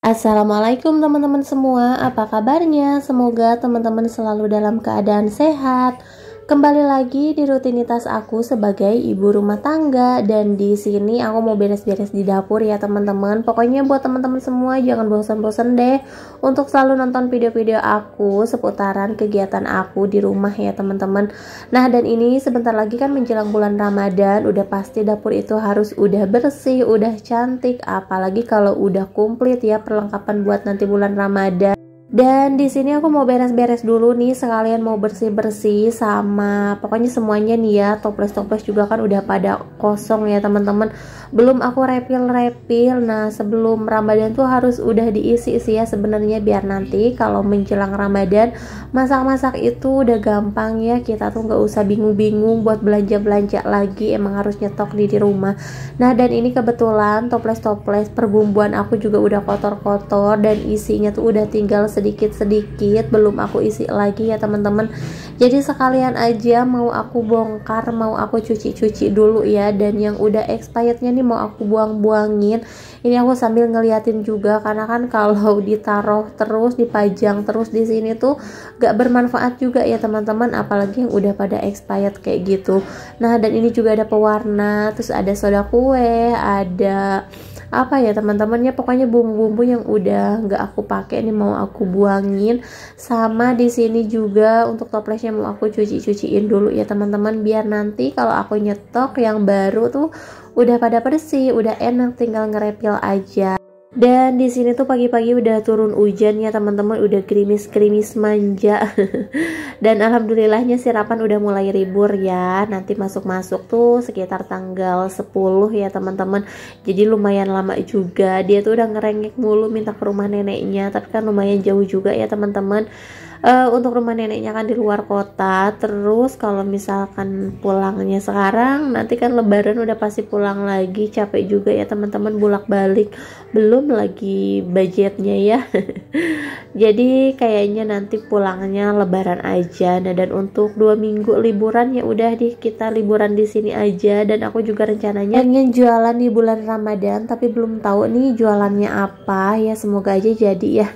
Assalamualaikum teman-teman semua, apa kabarnya? Semoga teman-teman selalu dalam keadaan sehat. Kembali lagi di rutinitas aku sebagai ibu rumah tangga, dan di sini aku mau beres-beres di dapur ya teman-teman. Pokoknya buat teman-teman semua jangan bosan-bosan deh untuk selalu nonton video-video aku seputaran kegiatan aku di rumah ya teman-teman. Nah, dan ini sebentar lagi kan menjelang bulan Ramadan, udah pasti dapur itu harus udah bersih, udah cantik, apalagi kalau udah komplit ya perlengkapan buat nanti bulan Ramadan. Dan di sini aku mau beres-beres dulu nih, sekalian mau bersih-bersih sama pokoknya semuanya nih ya. Toples-toples juga kan udah pada kosong ya teman-teman. Belum aku repil-repil. Nah, sebelum Ramadan tuh harus udah diisi sih ya sebenarnya, biar nanti kalau menjelang Ramadan masak-masak itu udah gampang ya. Kita tuh nggak usah bingung-bingung buat belanja-belanja lagi, emang harus nyetok di rumah. Nah, dan ini kebetulan toples-toples perbumbuan aku juga udah kotor-kotor dan isinya tuh udah tinggal sedikit-sedikit, belum aku isi lagi ya teman-teman. Jadi sekalian aja mau aku bongkar, mau aku cuci-cuci dulu ya. Dan yang udah expirednya nih mau aku buang-buangin. Ini aku sambil ngeliatin juga, karena kan kalau ditaruh terus, dipajang terus di sini tuh gak bermanfaat juga ya teman-teman, apalagi yang udah pada expired kayak gitu. Nah, dan ini juga ada pewarna, terus ada soda kue, ada apa ya teman-temannya, pokoknya bumbu-bumbu yang udah nggak aku pakai ini mau aku buangin. Sama di sini juga untuk toplesnya mau aku cuci-cuciin dulu ya teman-teman, biar nanti kalau aku nyetok yang baru tuh udah pada bersih, udah enak, tinggal ngerepil aja. Dan di sini tuh pagi-pagi udah turun hujan ya teman-teman, udah gerimis-gerimis manja. Dan alhamdulillahnya sirapan udah mulai ribur ya. Nanti masuk-masuk tuh sekitar tanggal 10 ya teman-teman. Jadi lumayan lama juga. Dia tuh udah ngerengek mulu minta ke rumah neneknya, tapi kan lumayan jauh juga ya teman-teman. Untuk rumah neneknya kan di luar kota. Terus kalau misalkan pulangnya sekarang, nanti kan lebaran udah pasti pulang lagi, capek juga ya teman-teman bolak-balik, belum lagi budgetnya ya. Jadi kayaknya nanti pulangnya lebaran aja. Nah, dan untuk 2 minggu liburan ya udah di kita liburan di sini aja. Dan aku juga rencananya pengen jualan di bulan Ramadan, tapi belum tahu nih jualannya apa ya, semoga aja jadi ya.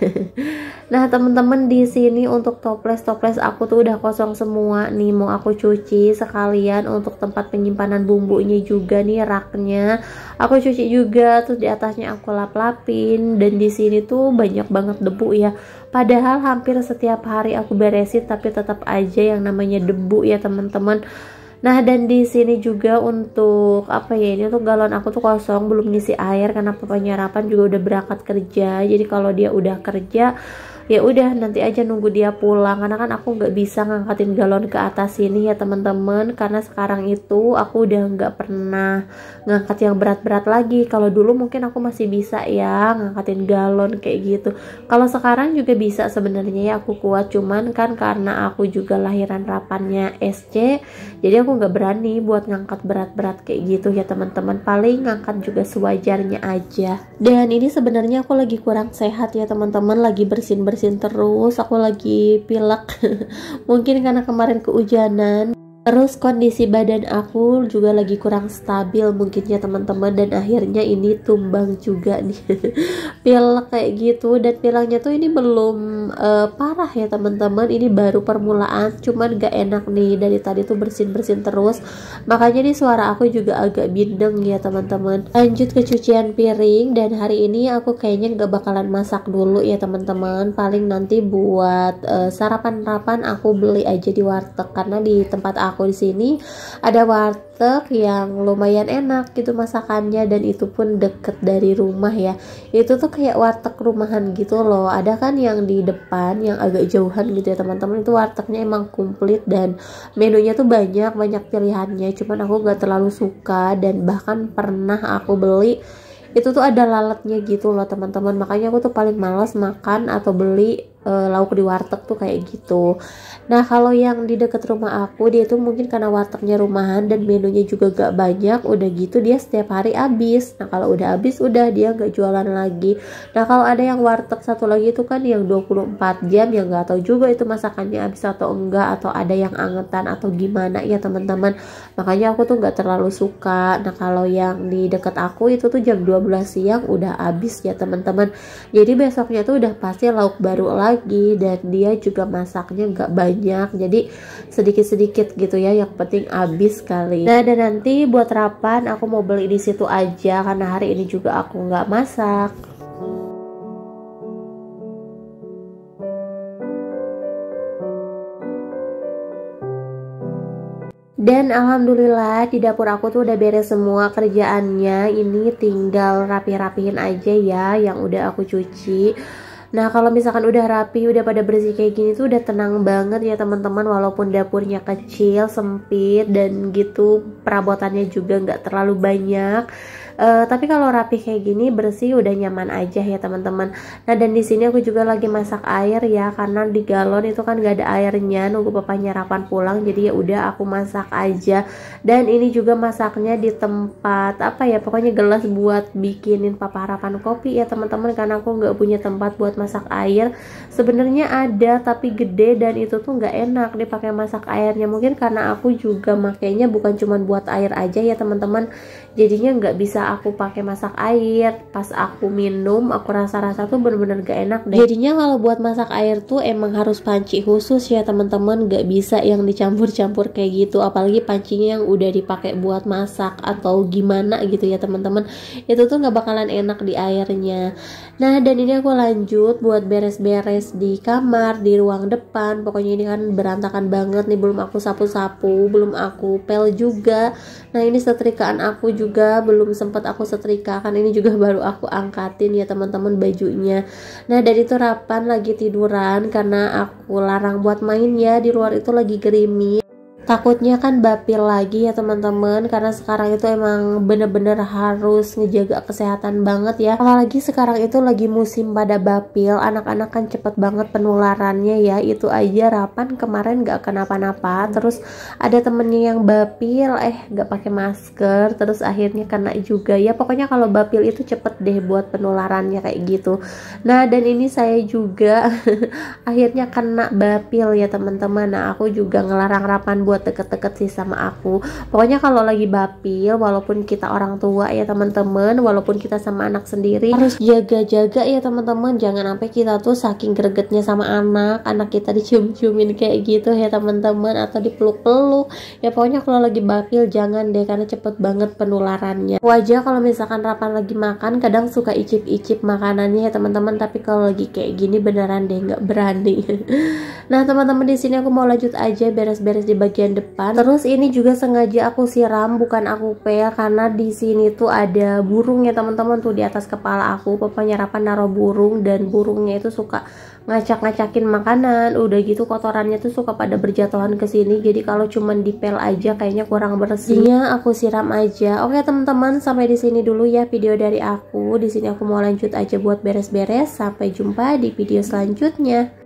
Nah teman-teman, di sini untuk toples-toples aku tuh udah kosong semua nih, mau aku cuci sekalian. Untuk tempat penyimpanan bumbunya juga nih, raknya aku cuci juga, terus di atasnya aku lap-lapin. Dan di sini tuh banyak banget debu ya, padahal hampir setiap hari aku beresin, tapi tetap aja yang namanya debu ya teman-teman. Nah, dan di sini juga untuk apa ya, ini tuh galon aku tuh kosong, belum ngisi air karena papanya Rapan juga udah berangkat kerja. Jadi kalau dia udah kerja ya udah nanti aja nunggu dia pulang, karena kan aku nggak bisa ngangkatin galon ke atas sini ya teman-teman, karena sekarang itu aku udah nggak pernah ngangkat yang berat-berat lagi. Kalau dulu mungkin aku masih bisa ya ngangkatin galon kayak gitu, kalau sekarang juga bisa sebenarnya ya, aku kuat, cuman kan karena aku juga lahiran Rapannya SC, jadi aku nggak berani buat ngangkat berat-berat kayak gitu ya teman-teman, paling ngangkat juga sewajarnya aja. Dan ini sebenarnya aku lagi kurang sehat ya teman-teman, lagi bersin terus, aku lagi pilek. Mungkin karena kemarin kehujanan, terus kondisi badan aku juga lagi kurang stabil mungkin ya teman-teman, dan akhirnya ini tumbang juga nih. Pilek kayak gitu. Dan pileknya tuh ini belum parah ya teman-teman, ini baru permulaan, cuman gak enak nih, dari tadi tuh bersin terus, makanya nih suara aku juga agak bindeng ya teman-teman. Lanjut ke cucian piring, dan hari ini aku kayaknya gak bakalan masak dulu ya teman-teman, paling nanti buat sarapan Rapan aku beli aja di warteg, karena di tempat aku di sini ada warteg yang lumayan enak gitu masakannya, dan itu pun deket dari rumah ya. Itu tuh kayak warteg rumahan gitu loh, ada kan yang di depan yang agak jauhan gitu ya teman-teman, itu wartegnya emang komplit dan menunya tuh banyak pilihannya, cuman aku gak terlalu suka. Dan bahkan pernah aku beli itu tuh ada lalatnya gitu loh teman-teman, makanya aku tuh paling males makan atau beli lauk di warteg tuh kayak gitu. Nah kalau yang di deket rumah aku, dia tuh mungkin karena wartegnya rumahan dan menunya juga gak banyak, udah gitu dia setiap hari habis. Nah kalau udah habis udah dia gak jualan lagi. Nah kalau ada yang warteg satu lagi itu kan yang 24 jam, yang gak tahu juga itu masakannya habis atau enggak, atau ada yang angetan atau gimana ya teman-teman. Makanya aku tuh gak terlalu suka. Nah kalau yang di deket aku itu tuh jam 12 siang udah habis ya teman-teman. Jadi besoknya tuh udah pasti lauk baru lagi, dan dia juga masaknya gak banyak, jadi sedikit-sedikit gitu ya, yang penting habis kali. Nah dan nanti buat rapan aku mau beli di situ aja karena hari ini juga aku nggak masak. Dan alhamdulillah di dapur aku tuh udah beres semua kerjaannya, ini tinggal rapi-rapihin aja ya yang udah aku cuci. Nah kalau misalkan udah rapi, udah pada bersih kayak gini tuh udah tenang banget ya teman-teman. Walaupun dapurnya kecil, sempit, dan gitu perabotannya juga nggak terlalu banyak, tapi kalau rapi kayak gini, bersih, udah nyaman aja ya teman-teman. Nah dan di sini aku juga lagi masak air ya, karena di galon itu kan gak ada airnya, nunggu papanya Rapan pulang, jadi ya udah aku masak aja. Dan ini juga masaknya di tempat apa ya, pokoknya gelas buat bikinin Papa Harapan kopi ya teman-teman, karena aku nggak punya tempat buat masak air. Sebenarnya ada tapi gede, dan itu tuh nggak enak dipakai masak airnya, mungkin karena aku juga makainya bukan cuma buat air aja ya teman-teman, jadinya nggak bisa aku pakai masak air. Pas aku minum, aku rasa-rasa tuh bener-bener gak enak deh. Jadinya kalau buat masak air tuh emang harus panci khusus ya teman-teman, gak bisa yang dicampur-campur kayak gitu, apalagi pancinya yang udah dipakai buat masak atau gimana gitu ya teman-teman, itu tuh gak bakalan enak di airnya. Nah dan ini aku lanjut buat beres-beres di kamar, di ruang depan. Pokoknya ini kan berantakan banget nih, belum aku sapu-sapu, belum aku pel juga. Nah ini setrikaan aku juga belum sempat aku setrika, kan ini juga baru aku angkatin ya teman-teman bajunya. Nah dari itu Rapan lagi tiduran karena aku larang buat main ya, di luar itu lagi gerimis. Takutnya kan bapil lagi ya teman-teman, karena sekarang itu emang bener-bener harus ngejaga kesehatan banget ya. Apalagi sekarang itu lagi musim pada bapil, anak-anak kan cepet banget penularannya ya. Itu aja Rapan kemarin gak kenapa-napa, terus ada temennya yang bapil gak pakai masker, terus akhirnya kena juga ya. Pokoknya kalau bapil itu cepet deh buat penularannya kayak gitu. Nah dan ini saya juga akhirnya kena bapil ya teman-teman. Nah aku juga ngelarang Rapan buat deket-deket sih sama aku. Pokoknya kalau lagi bapil, walaupun kita orang tua ya teman-teman, walaupun kita sama anak sendiri, harus jaga-jaga ya teman-teman. Jangan sampai kita tuh saking gregetnya sama anak kita dicium-ciumin kayak gitu ya teman-teman, atau dipeluk-peluk. Ya pokoknya kalau lagi bapil jangan deh, karena cepet banget penularannya. Wajah kalau misalkan Rapan lagi makan kadang suka icip-icip makanannya ya teman-teman, tapi kalau lagi kayak gini beneran deh nggak berani. Nah teman-teman di sini aku mau lanjut aja beres-beres di bagian depan. Terus ini juga sengaja aku siram, bukan aku pel, karena di sini tuh ada burung ya teman-teman, tuh di atas kepala aku. Papanya Rapan naruh burung, dan burungnya itu suka ngacak-ngacakin makanan. Udah gitu kotorannya tuh suka pada berjatuhan ke sini. Jadi kalau cuman dipel aja kayaknya kurang bersihnya, aku siram aja. Oke teman-teman, sampai di sini dulu ya video dari aku. Di sini aku mau lanjut aja buat beres-beres. Sampai jumpa di video selanjutnya.